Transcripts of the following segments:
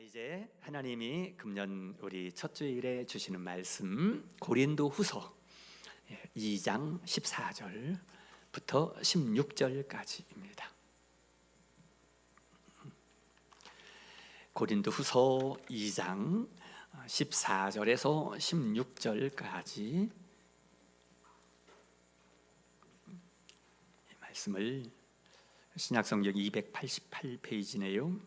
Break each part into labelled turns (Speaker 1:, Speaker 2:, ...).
Speaker 1: 이제 하나님이 금년 우리 첫 주일에 주시는 말씀 고린도후서 2장 14절부터 16절까지입니다. 고린도후서 2장 14절에서 16절까지 이 말씀을 신약성경 288페이지네요.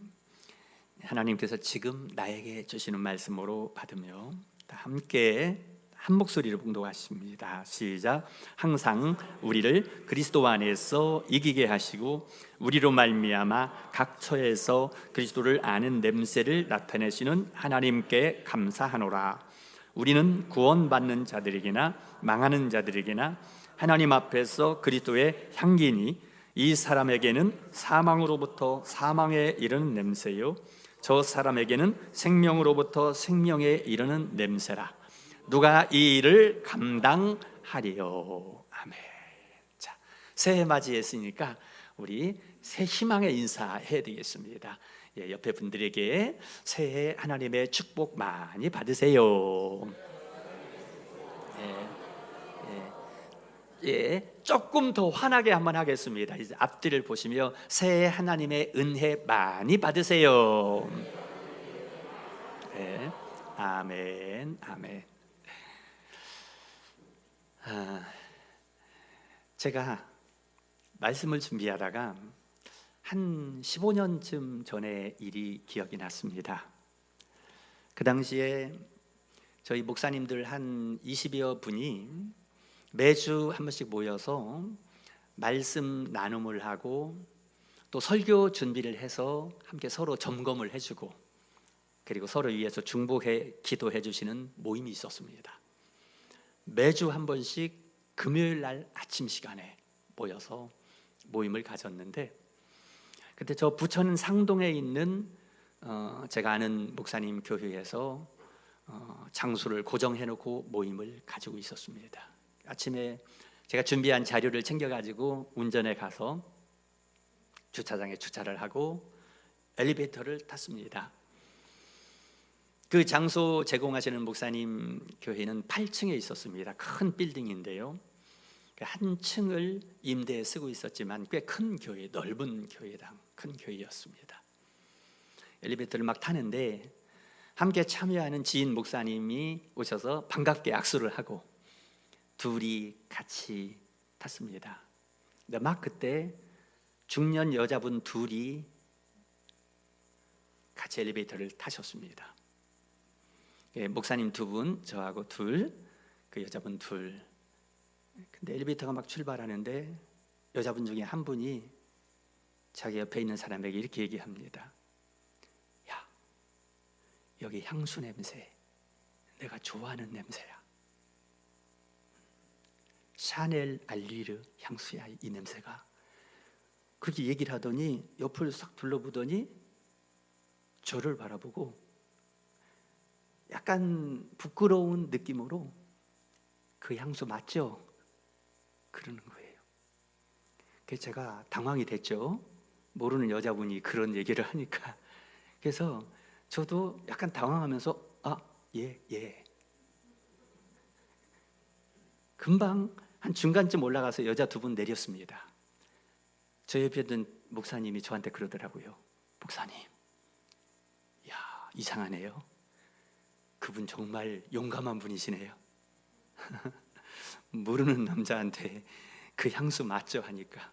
Speaker 1: 하나님께서 지금 나에게 주시는 말씀으로 받으며 함께 한 목소리로 봉독하십니다. 시작. 항상 우리를 그리스도 안에서 이기게 하시고 우리로 말미암아 각 처에서 그리스도를 아는 냄새를 나타내시는 하나님께 감사하노라. 우리는 구원받는 자들에게나 망하는 자들에게나 하나님 앞에서 그리스도의 향기니 이 사람에게는 사망으로부터 사망에 이르는 냄새요 저 사람에게는 생명으로부터 생명에 이르는 냄새라. 누가 이 일을 감당하리요. 아멘. 자, 새해 맞이했으니까 우리 새 희망의 인사해야 되겠습니다. 옆에 분들에게 새해 하나님의 축복 많이 받으세요. 조금 더 환하게 한번 하겠습니다. 이제 앞뒤를 보시며 새해 하나님의 은혜 많이 받으세요. 네. 아멘, 아멘. 제가 말씀을 준비하다가 한 15년쯤 전의 일이 기억이 났습니다. 그 당시에 저희 목사님들 한 20여 분이 매주 한 번씩 모여서 말씀 나눔을 하고 또 설교 준비를 해서 함께 서로 점검을 해주고 그리고 서로 위해서 중보해 기도해 주시는 모임이 있었습니다. 매주 한 번씩 금요일 날 아침 시간에 모여서 모임을 가졌는데 그때 저 부천 상동에 있는 제가 아는 목사님 교회에서 장소를 고정해 놓고 모임을 가지고 있었습니다. 아침에 제가 준비한 자료를 챙겨가지고 운전해 가서 주차장에 주차를 하고 엘리베이터를 탔습니다. 그 장소 제공하시는 목사님 교회는 8층에 있었습니다. 큰 빌딩인데요. 한 층을 임대에 쓰고 있었지만 꽤 큰 교회, 넓은 교회당, 큰 교회였습니다. 엘리베이터를 막 타는데 함께 참여하는 지인 목사님이 오셔서 반갑게 악수를 하고 둘이 같이 탔습니다. 근데 막 그때 중년 여자분 둘이 같이 엘리베이터를 타셨습니다. 목사님 두 분, 저하고 둘, 그 여자분 둘. 근데 엘리베이터가 막 출발하는데 여자분 중에 한 분이 자기 옆에 있는 사람에게 이렇게 얘기합니다. 야, 여기 향수 냄새, 내가 좋아하는 냄새야. 샤넬 알리르 향수야, 이 냄새가. 그렇게 얘기를 하더니 옆을 싹 둘러보더니 저를 바라보고 약간 부끄러운 느낌으로 그 향수 맞죠? 그러는 거예요. 그래서 제가 당황이 됐죠. 모르는 여자분이 그런 얘기를 하니까. 그래서 저도 약간 당황하면서 예. 금방 한 중간쯤 올라가서 여자 두 분 내렸습니다. 저 옆에 있던 목사님이 저한테 그러더라고요. 목사님, 야, 이상하네요. 그분 정말 용감한 분이시네요. 모르는 남자한테 그 향수 맞죠? 하니까.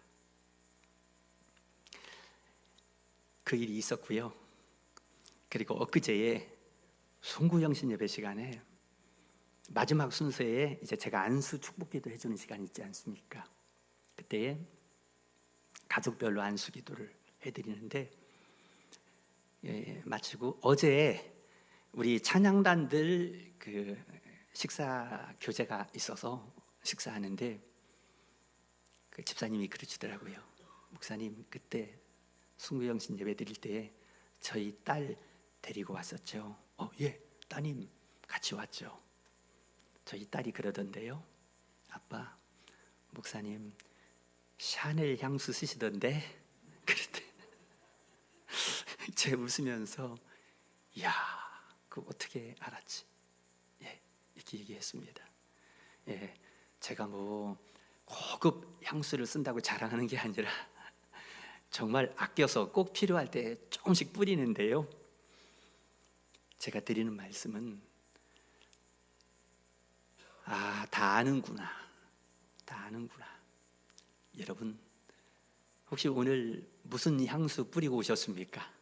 Speaker 1: 그 일이 있었고요. 그리고 엊그제에 송구영신 예배 시간에 마지막 순서에 이제 제가 안수 축복기도 해주는 시간이 있지 않습니까? 그때 가족별로 안수 기도를 해드리는데 마치고 어제 우리 찬양단들 그 식사 교제가 있어서 식사하는데 그 집사님이 그러시더라고요. 목사님, 그때 송구영신 예배 드릴 때 저희 딸 데리고 왔었죠. 예, 따님 같이 왔죠. 저희 딸이 그러던데요. 아빠, 목사님 샤넬 향수 쓰시던데. 그랬대. 제가 웃으면서 이야, 그거 어떻게 알았지? 예, 이렇게 얘기했습니다. 예, 제가 뭐 고급 향수를 쓴다고 자랑하는 게 아니라 정말 아껴서 꼭 필요할 때 조금씩 뿌리는데요, 제가 드리는 말씀은 다 아는구나, 다 아는구나. 여러분, 혹시 오늘 무슨 향수 뿌리고 오셨습니까?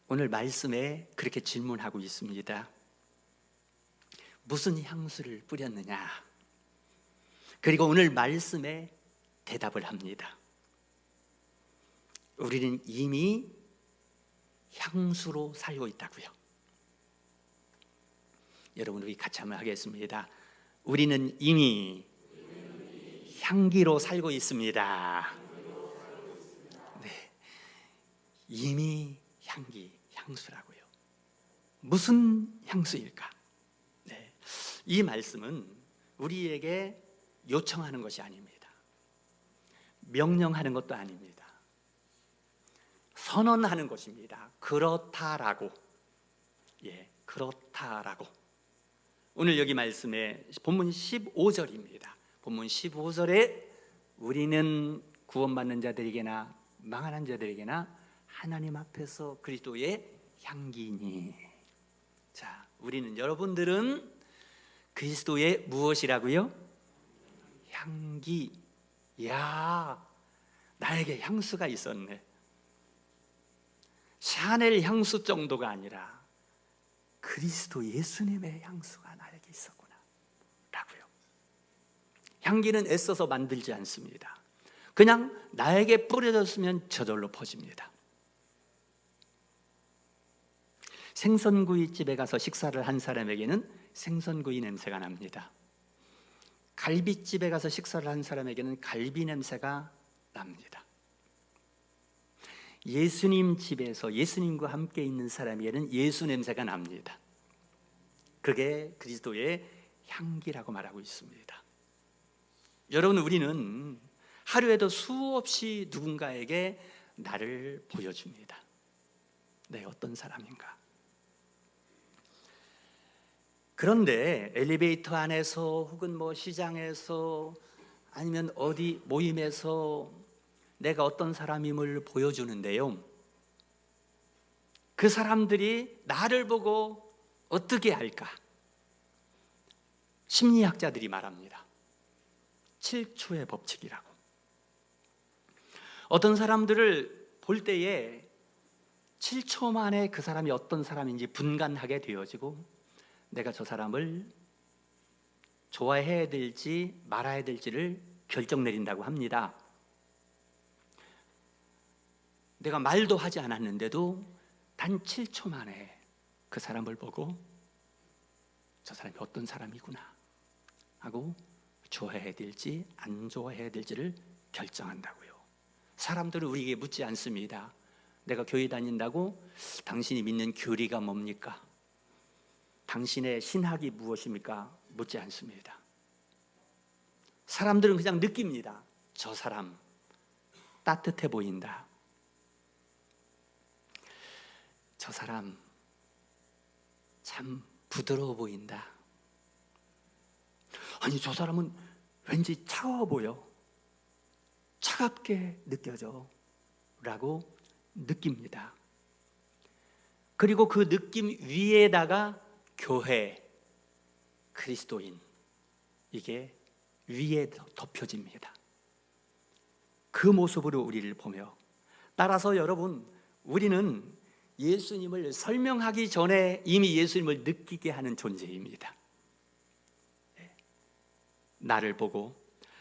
Speaker 1: 오늘 말씀에 그렇게 질문하고 있습니다. 무슨 향수를 뿌렸느냐? 그리고 오늘 말씀에 대답을 합니다. 우리는 이미 향수로 살고 있다고요. 여러분, 우리 같이 한번 하겠습니다. 우리는 이미 향기로 살고 있습니다. 네, 이미 향수라고요. 무슨 향수일까? 네, 이 말씀은 우리에게 요청하는 것이 아닙니다. 명령하는 것도 아닙니다. 선언하는 것입니다. 그렇다라고. 예, 그렇다라고. 오늘 여기 말씀에 본문 15절입니다. 본문 15절에 우리는 구원받는 자들에게나 망하는 자들에게나 하나님 앞에서 그리스도의 향기니. 자, 우리는, 여러분들은 그리스도의 무엇이라고요? 향기. 야, 나에게 향수가 있었네. 샤넬 향수 정도가 아니라 그리스도 예수님의 향수가 나에게 있었구나 라고요. 향기는 애써서 만들지 않습니다. 그냥 나에게 뿌려졌으면 저절로 퍼집니다. 생선구이집에 가서 식사를 한 사람에게는 생선구이 냄새가 납니다. 갈비집에 가서 식사를 한 사람에게는 갈비 냄새가 납니다. 예수님 집에서 예수님과 함께 있는 사람에게는 예수 냄새가 납니다. 그게 그리스도의 향기라고 말하고 있습니다. 여러분, 우리는 하루에도 수없이 누군가에게 나를 보여줍니다. 내가 어떤 사람인가. 그런데 엘리베이터 안에서 혹은 뭐 시장에서 아니면 어디 모임에서 내가 어떤 사람임을 보여주는데요, 그 사람들이 나를 보고 어떻게 할까? 심리학자들이 말합니다. 7초의 법칙이라고. 어떤 사람들을 볼 때에 7초 만에 그 사람이 어떤 사람인지 분간하게 되어지고, 내가 저 사람을 좋아해야 될지 말아야 될지를 결정 내린다고 합니다. 내가 말도 하지 않았는데도 단 7초 만에 그 사람을 보고 저 사람이 어떤 사람이구나 하고 좋아해야 될지 안 좋아해야 될지를 결정한다고요. 사람들은 우리에게 묻지 않습니다. 내가 교회 다닌다고 당신이 믿는 교리가 뭡니까? 당신의 신학이 무엇입니까? 묻지 않습니다. 사람들은 그냥 느낍니다. 저 사람 따뜻해 보인다. 저 사람 참 부드러워 보인다. 아니, 저 사람은 왠지 차가워 보여. 차갑게 느껴져 라고 느낍니다. 그리고 그 느낌 위에다가 교회, 그리스도인, 이게 위에 덮여집니다. 그 모습으로 우리를 보며, 따라서 여러분, 우리는 예수님을 설명하기 전에 이미 예수님을 느끼게 하는 존재입니다. 나를 보고.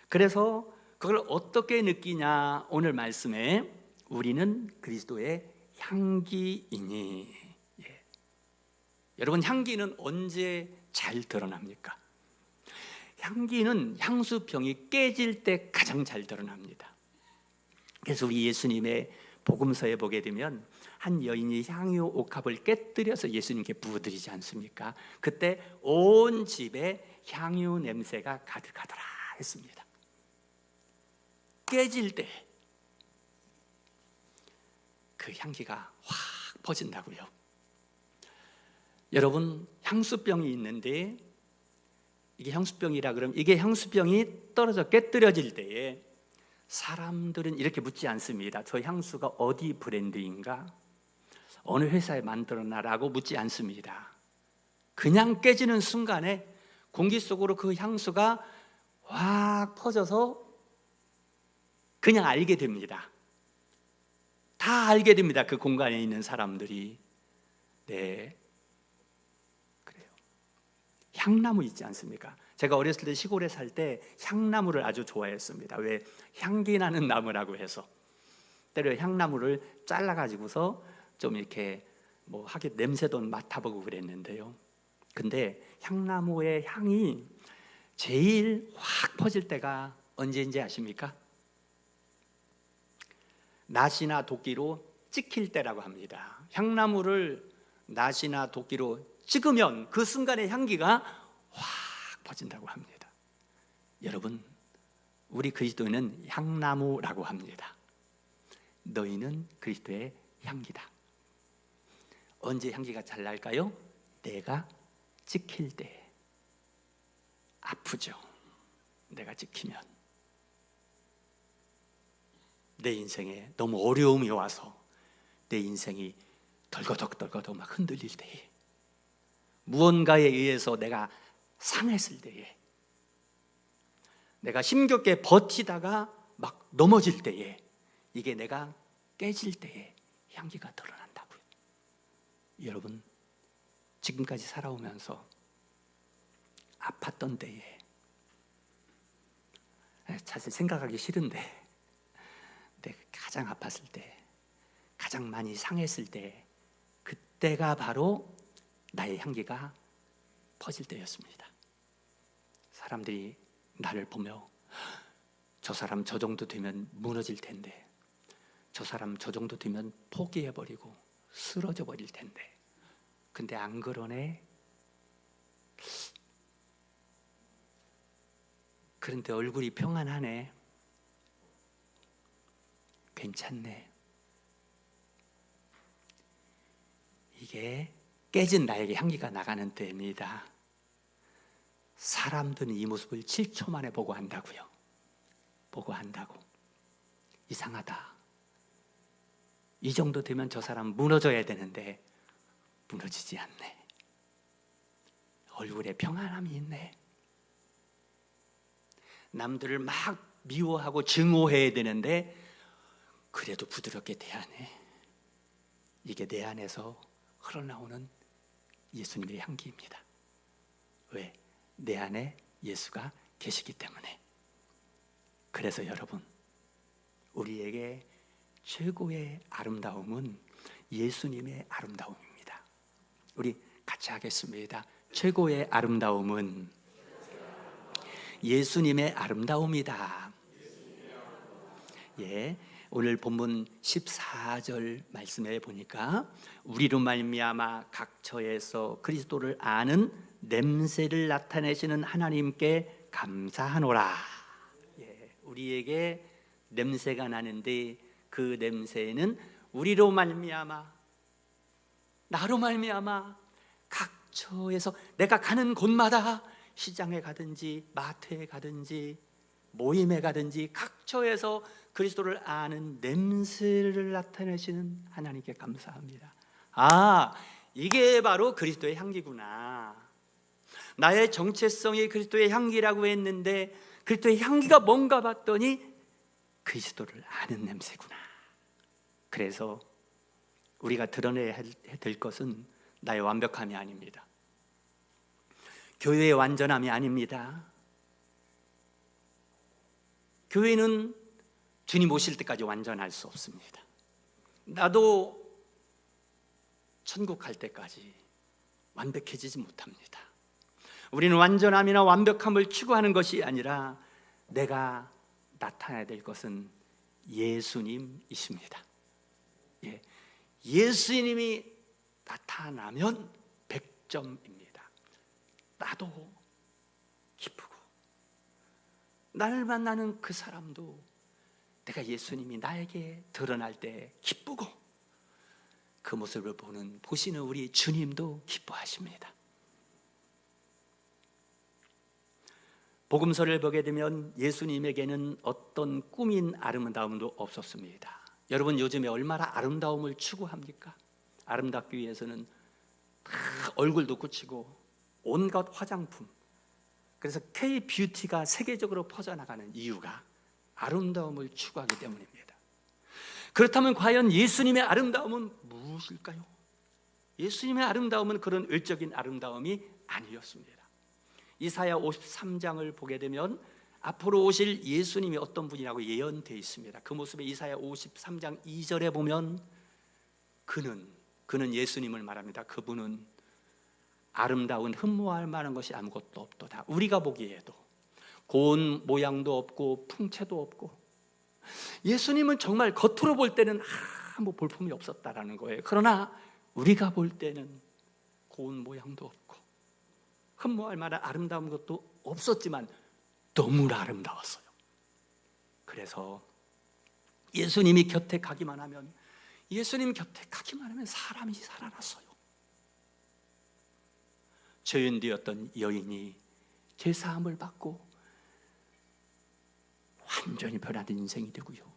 Speaker 1: 그래서 그걸 어떻게 느끼냐? 오늘 말씀에 우리는 그리스도의 향기이니. 여러분, 향기는 언제 잘 드러납니까? 향기는 향수병이 깨질 때 가장 잘 드러납니다. 그래서 우리 예수님의 복음서에 보게 되면 한 여인이 향유 옥합을 깨뜨려서 예수님께 부어드리지 않습니까? 그때 온 집에 향유 냄새가 가득하더라 했습니다. 깨질 때. 그 향기가 확 퍼진다고요. 여러분, 향수병이 있는데 이게 향수병이라 그러면 이게 향수병이 떨어져 깨뜨려질 때에 사람들은 이렇게 묻지 않습니다. 저 향수가 어디 브랜드인가? 어느 회사에 만들었나라고 묻지 않습니다. 그냥 깨지는 순간에 공기 속으로 그 향수가 확 퍼져서 그냥 알게 됩니다. 다 알게 됩니다. 그 공간에 있는 사람들이. 네, 그래요. 향나무 있지 않습니까? 제가 어렸을 때 시골에 살 때 향나무를 아주 좋아했습니다. 왜? 향기 나는 나무라고 해서. 때려 향나무를 잘라가지고서 좀 이렇게 뭐 하게 냄새도 맡아보고 그랬는데요. 근데 향나무의 향이 제일 확 퍼질 때가 언제인지 아십니까? 낫이나 도끼로 찍힐 때라고 합니다. 향나무를 낫이나 도끼로 찍으면 그 순간의 향기가 확 퍼진다고 합니다. 여러분, 우리 그리스도인은 향나무라고 합니다. 너희는 그리스도의 향기다. 언제 향기가 잘 날까요? 내가 찍힐 때. 아프죠. 내가 찍히면. 내 인생에 너무 어려움이 와서 내 인생이 덜거덕 막 흔들릴 때에, 무언가에 의해서 내가 상했을 때에, 내가 힘겹게 버티다가 막 넘어질 때에, 이게 내가 깨질 때에 향기가 드러난다고요. 여러분, 지금까지 살아오면서 아팠던 때에, 사실 생각하기 싫은데 내가 가장 아팠을 때, 가장 많이 상했을 때, 그때가 바로 나의 향기가 퍼질 때였습니다. 사람들이 나를 보며 저 사람 저 정도 되면 무너질 텐데, 저 사람 저 정도 되면 포기해버리고 쓰러져 버릴 텐데, 근데 안 그러네. 그런데 얼굴이 평안하네. 괜찮네. 이게 깨진 나에게 향기가 나가는 때입니다. 사람들은 이 모습을 7초 만에 보고 한다고요. 보고 한다고. 이상하다. 이 정도 되면 저 사람 무너져야 되는데 무너지지 않네. 얼굴에 평안함이 있네. 남들을 막 미워하고 증오해야 되는데 그래도 부드럽게 대하네. 이게 내 안에서 흘러나오는 예수님의 향기입니다. 왜? 내 안에 예수가 계시기 때문에. 그래서 여러분, 우리에게 최고의 아름다움은 예수님의 아름다움입니다. 우리 같이 하겠습니다. 최고의 아름다움은 예수님의 아름다움이다. 예, 오늘 본문 14절 말씀에 보니까 우리로 말미암아 각 처에서 그리스도를 아는 냄새를 나타내시는 하나님께 감사하노라. 예, 우리에게 냄새가 나는데 그 냄새는 우리로 말미암아, 나로 말미암아 각 처에서, 내가 가는 곳마다, 시장에 가든지 마트에 가든지 모임에 가든지 각 처에서 그리스도를 아는 냄새를 나타내시는 하나님께 감사합니다. 아, 이게 바로 그리스도의 향기구나. 나의 정체성이 그리스도의 향기라고 했는데 그리스도의 향기가 뭔가 봤더니 그리스도를 아는 냄새구나. 그래서 우리가 드러내야 될 것은 나의 완벽함이 아닙니다. 교회의 완전함이 아닙니다. 교회는 주님 오실 때까지 완전할 수 없습니다. 나도 천국 갈 때까지 완벽해지지 못합니다. 우리는 완전함이나 완벽함을 추구하는 것이 아니라 내가 나타나야 될 것은 예수님이십니다. 예, 예수님이 나타나면 100점입니다. 나도 기쁘고, 나를 만나는 그 사람도 내가 예수님이 나에게 드러날 때 기쁘고, 그 모습을 보시는 우리 주님도 기뻐하십니다. 복음서를 보게 되면 예수님에게는 어떤 꾸민 아름다움도 없었습니다. 여러분, 요즘에 얼마나 아름다움을 추구합니까? 아름답기 위해서는 다 얼굴도 고치고 온갖 화장품, 그래서 K-뷰티가 세계적으로 퍼져나가는 이유가 아름다움을 추구하기 때문입니다. 그렇다면 과연 예수님의 아름다움은 무엇일까요? 예수님의 아름다움은 그런 외적인 아름다움이 아니었습니다. 이사야 53장을 보게 되면 앞으로 오실 예수님이 어떤 분이라고 예언되어 있습니다. 그 모습에 이사야 53장 2절에 보면 그는 예수님을 말합니다. 그분은 아름다운 흠모할 만한 것이 아무것도 없도다. 우리가 보기에도 고운 모양도 없고 풍채도 없고, 예수님은 정말 겉으로 볼 때는 아무 볼품이 없었다라는 거예요. 그러나 우리가 볼 때는 고운 모양도 없고 흠모할 만한 아름다운 것도 없었지만 너무나 아름다웠어요. 그래서 예수님이 곁에 가기만 하면 사람이 살아났어요. 죄인되었던 여인이 죄사함을 받고 완전히 변화된 인생이 되고요,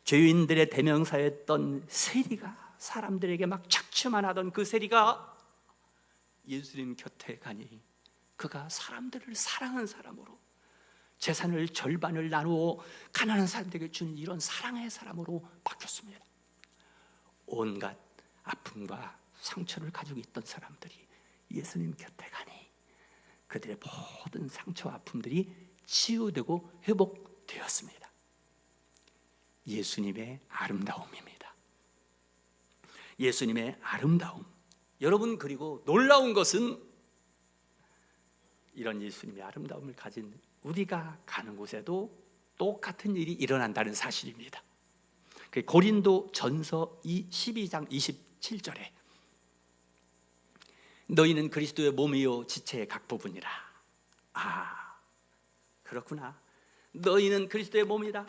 Speaker 1: 죄인들의 대명사였던 세리가, 사람들에게 막 착취만 하던 그 세리가 예수님 곁에 가니 그가 사람들을 사랑하는 사람으로, 재산을 절반을 나누어 가난한 사람들에게 주는 이런 사랑의 사람으로 바뀌었습니다. 온갖 아픔과 상처를 가지고 있던 사람들이 예수님 곁에 가니 그들의 모든 상처와 아픔들이 치유되고 회복되었습니다. 예수님의 아름다움입니다. 예수님의 아름다움. 여러분, 그리고 놀라운 것은 이런 예수님의 아름다움을 가진 우리가 가는 곳에도 똑같은 일이 일어난다는 사실입니다. 고린도 전서 12장 27절에 너희는 그리스도의 몸이요 지체의 각 부분이라. 그렇구나. 너희는 그리스도의 몸이다.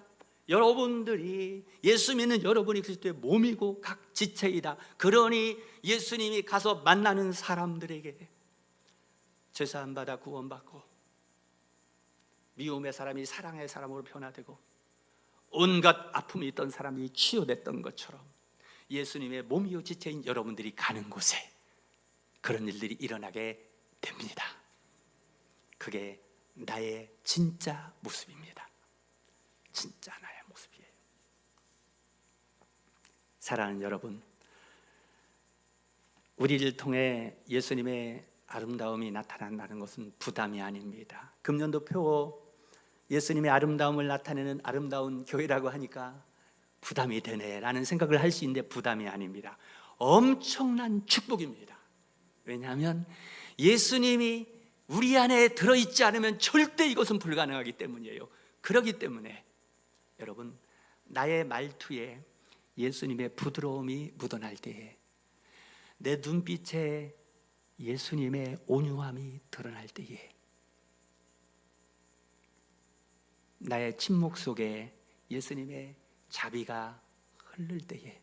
Speaker 1: 여러분들이, 예수 믿는 여러분이 그리스도의 몸이고 각 지체이다. 그러니 예수님이 가서 만나는 사람들에게 죄사함 받아 구원받고 미움의 사람이 사랑의 사람으로 변화되고 온갖 아픔이 있던 사람이 치유됐던 것처럼 예수님의 몸이요 지체인 여러분들이 가는 곳에 그런 일들이 일어나게 됩니다. 그게 나의 진짜 모습입니다. 진짜 나의 모습이에요. 사랑하는 여러분, 우리를 통해 예수님의 아름다움이 나타난다는 것은 부담이 아닙니다. 금년도표 예수님의 아름다움을 나타내는 아름다운 교회라고 하니까 부담이 되네라는 생각을 할 수 있는데 부담이 아닙니다. 엄청난 축복입니다. 왜냐하면 예수님이 우리 안에 들어있지 않으면 절대 이것은 불가능하기 때문이에요. 그렇기 때문에 여러분, 나의 말투에 예수님의 부드러움이 묻어날 때에, 내 눈빛에 예수님의 온유함이 드러날 때에, 나의 침묵 속에 예수님의 자비가 흐를 때에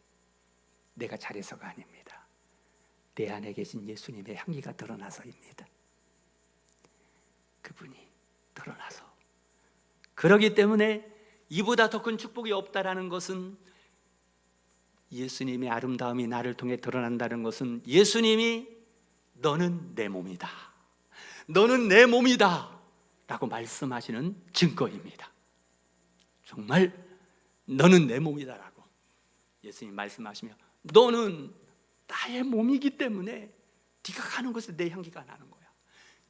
Speaker 1: 내가 잘해서가 아닙니다. 내 안에 계신 예수님의 향기가 드러나서입니다. 그분이 드러나서. 그러기 때문에 이보다 더 큰 축복이 없다라는 것은, 예수님의 아름다움이 나를 통해 드러난다는 것은 예수님이 너는 내 몸이다, 너는 내 몸이다 라고 말씀하시는 증거입니다. 정말 너는 내 몸이다 라고 예수님 말씀하시며, 너는 나의 몸이기 때문에 네가 가는 곳에 내 향기가 나는 거야.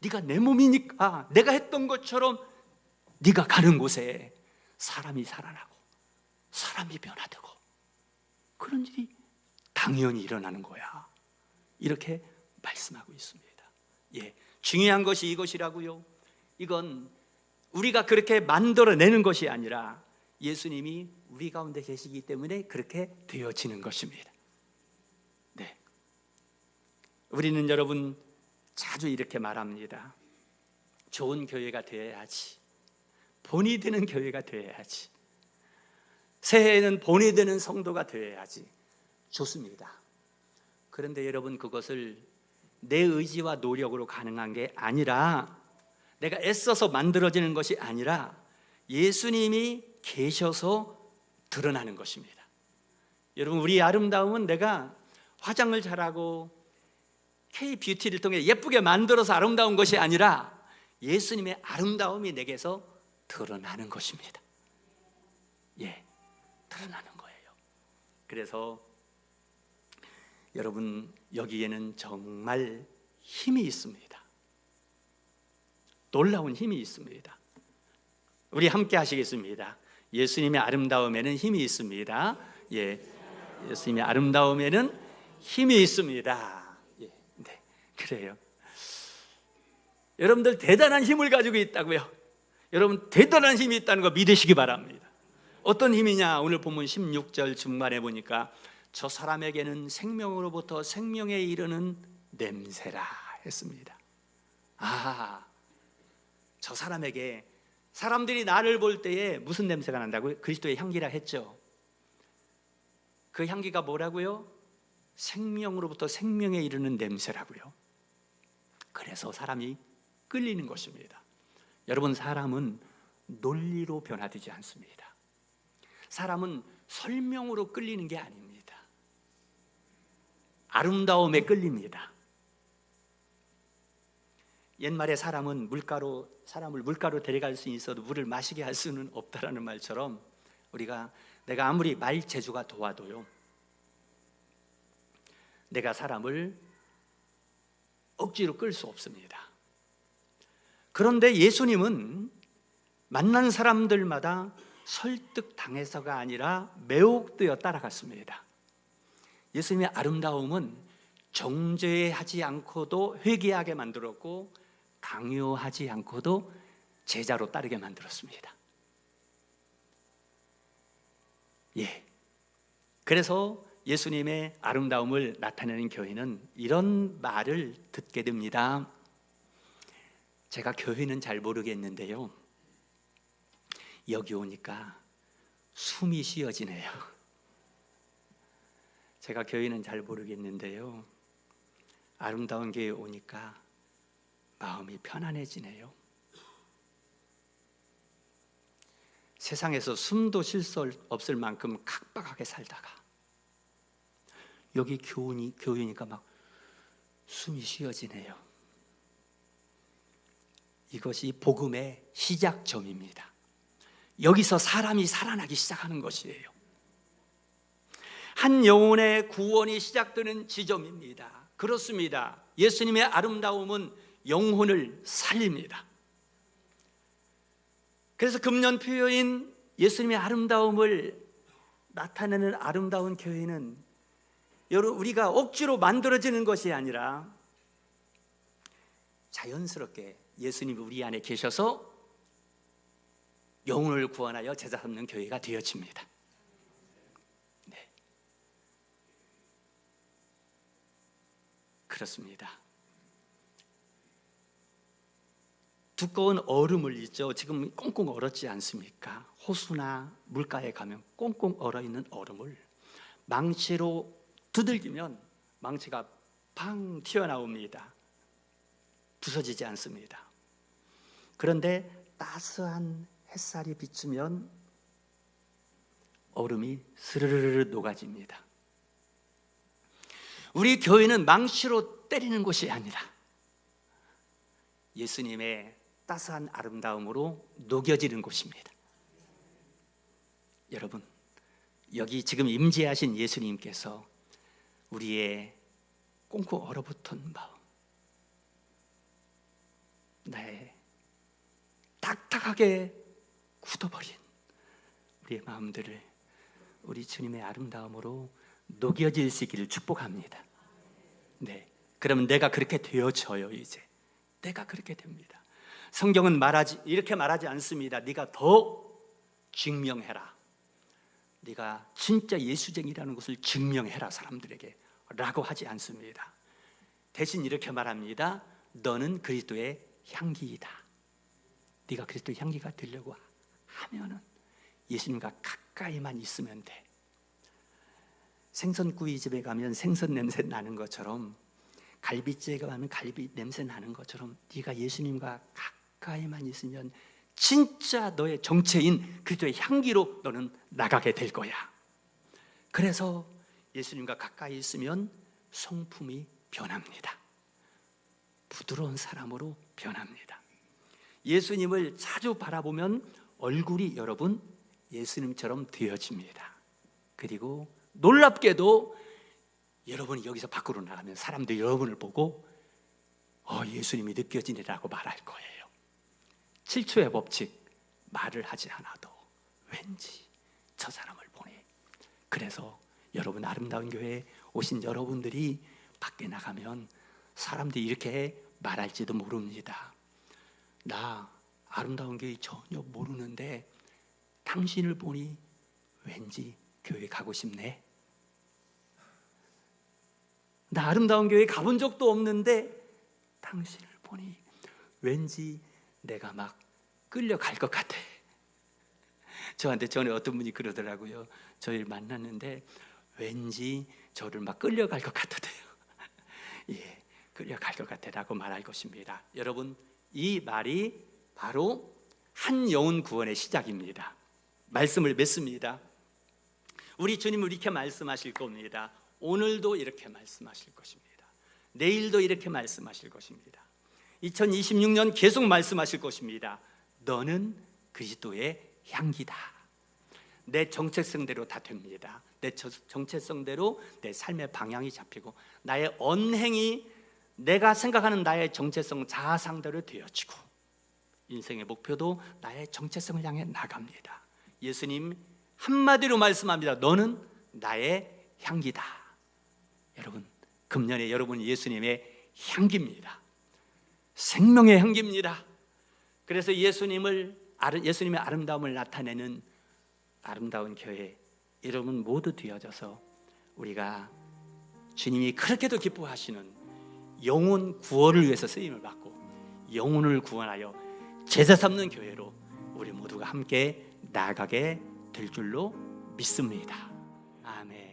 Speaker 1: 네가 내 몸이니까 내가 했던 것처럼 네가 가는 곳에 사람이 살아나고 사람이 변화되고 그런 일이 당연히 일어나는 거야. 이렇게 말씀하고 있습니다. 중요한 것이 이것이라고요. 이건 우리가 그렇게 만들어내는 것이 아니라 예수님이 우리 가운데 계시기 때문에 그렇게 되어지는 것입니다. 우리는 여러분 자주 이렇게 말합니다. 좋은 교회가 되어야지, 본이 되는 교회가 되어야지, 새해에는 본이 되는 성도가 되어야지. 좋습니다. 그런데 여러분, 그것을 내 의지와 노력으로 가능한 게 아니라, 내가 애써서 만들어지는 것이 아니라 예수님이 계셔서 드러나는 것입니다. 여러분, 우리 아름다움은 내가 화장을 잘하고 K-뷰티를 통해 예쁘게 만들어서 아름다운 것이 아니라 예수님의 아름다움이 내게서 드러나는 것입니다. 예, 드러나는 거예요. 그래서 여러분, 여기에는 정말 힘이 있습니다. 놀라운 힘이 있습니다. 우리 함께 하시겠습니다. 예수님의 아름다움에는 힘이 있습니다. 예, 예수님의 아름다움에는 힘이 있습니다. 예, 네, 그래요. 여러분들 대단한 힘을 가지고 있다고요. 여러분, 대단한 힘이 있다는 거 믿으시기 바랍니다. 어떤 힘이냐? 오늘 본문 16절 중반에 보니까 저 사람에게는 생명으로부터 생명에 이르는 냄새라 했습니다. 아, 저 사람에게, 사람들이 나를 볼 때에 무슨 냄새가 난다고요? 그리스도의 향기라 했죠. 그 향기가 뭐라고요? 생명으로부터 생명에 이르는 냄새라고요. 그래서 사람이 끌리는 것입니다. 여러분, 사람은 논리로 변화되지 않습니다. 사람은 설명으로 끌리는 게 아닙니다. 아름다움에 끌립니다. 옛말에 사람을 물가로 데려갈 수 있어도 물을 마시게 할 수는 없다라는 말처럼, 내가 아무리 말 재주가 도와도요, 내가 사람을 억지로 끌 수 없습니다. 그런데 예수님은 만난 사람들마다 설득당해서가 아니라 매혹되어 따라갔습니다. 예수님의 아름다움은 정죄하지 않고도 회개하게 만들었고, 강요하지 않고도 제자로 따르게 만들었습니다. 예. 그래서 예수님의 아름다움을 나타내는 교회는 이런 말을 듣게 됩니다. 제가 교회는 잘 모르겠는데요, 여기 오니까 숨이 쉬어지네요. 제가 교회는 잘 모르겠는데요, 아름다운 교회에 오니까 마음이 편안해지네요. 세상에서 숨도 쉴 수 없을 만큼 각박하게 살다가 여기 교회니까 막 숨이 쉬어지네요. 이것이 복음의 시작점입니다. 여기서 사람이 살아나기 시작하는 것이에요. 한 영혼의 구원이 시작되는 지점입니다. 그렇습니다. 예수님의 아름다움은 영혼을 살립니다. 그래서 금년 표어인 예수님의 아름다움을 나타내는 아름다운 교회는 여러분, 우리가 억지로 만들어지는 것이 아니라 자연스럽게 예수님이 우리 안에 계셔서 영혼을 구원하여 제자 삼는 교회가 되어집니다. 네, 그렇습니다. 두꺼운 얼음을 있죠. 지금 꽁꽁 얼었지 않습니까? 호수나 물가에 가면 꽁꽁 얼어있는 얼음을 망치로 두들기면 망치가 팡 튀어나옵니다. 부서지지 않습니다. 그런데 따스한 햇살이 비추면 얼음이 스르르르 녹아집니다. 우리 교회는 망치로 때리는 곳이 아니라 예수님의 따스한 아름다움으로 녹여지는 곳입니다. 여러분, 여기 지금 임재하신 예수님께서 우리의 꽁꽁 얼어붙은 마음, 나의 딱딱하게 굳어버린 우리의 마음들을 우리 주님의 아름다움으로 녹여질 수 있기를 축복합니다. 네, 그러면 내가 그렇게 되어져요. 이제 내가 그렇게 됩니다. 성경은 이렇게 말하지 않습니다. 네가 더 증명해라, 네가 진짜 예수쟁이라는 것을 증명해라 사람들에게 라고 하지 않습니다. 대신 이렇게 말합니다. 너는 그리스도의 향기이다. 네가 그리스도의 향기가 되려고 하면은 예수님과 가까이만 있으면 돼. 생선구이집에 가면 생선 냄새 나는 것처럼, 갈비집에 가면 갈비 냄새 나는 것처럼, 네가 예수님과 가까이만 있으면 진짜 너의 정체인 그리스도의 향기로 너는 나가게 될 거야. 그래서 예수님과 가까이 있으면 성품이 변합니다. 부드러운 사람으로 변합니다. 예수님을 자주 바라보면 얼굴이 여러분 예수님처럼 되어집니다. 그리고 놀랍게도 여러분이 여기서 밖으로 나가면 사람들이 여러분을 보고 예수님이 느껴지리라고 말할 거예요. 7초의 법칙, 말을 하지 않아도 왠지 저 사람을 보내. 그래서 여러분 아름다운 교회에 오신 여러분들이 밖에 나가면 사람들이 이렇게 말할지도 모릅니다. 나 아름다운 교회 전혀 모르는데 당신을 보니 왠지 교회 가고 싶네. 나 아름다운 교회 가본 적도 없는데 당신을 보니 왠지 내가 막 끌려갈 것 같아. 저한테 전에 어떤 분이 그러더라고요. 저를 만났는데 왠지 저를 막 끌려갈 것 같아요. 예, 끌려갈 것 같아라고 말할 것입니다. 여러분, 이 말이 바로 한 영혼 구원의 시작입니다. 말씀을 맺습니다. 우리 주님은 이렇게 말씀하실 겁니다. 오늘도 이렇게 말씀하실 것입니다. 내일도 이렇게 말씀하실 것입니다. 2026년 계속 말씀하실 것입니다. 너는 그리스도의 향기다. 내 정체성대로 다 됩니다. 내 정체성대로 내 삶의 방향이 잡히고 나의 언행이 내가 생각하는 나의 정체성 자아상대로 되어지고 인생의 목표도 나의 정체성을 향해 나갑니다. 예수님 한마디로 말씀합니다. 너는 나의 향기다. 여러분, 금년에 여러분이 예수님의 향기입니다. 생명의 향기입니다. 그래서 예수님의 아름다움을 나타내는 아름다운 교회 여러분 모두 되어져서 우리가 주님이 그렇게도 기뻐하시는 영혼 구원을 위해서 쓰임을 받고 영혼을 구원하여 제자 삼는 교회로 우리 모두가 함께 나아가게 될 줄로 믿습니다. 아멘.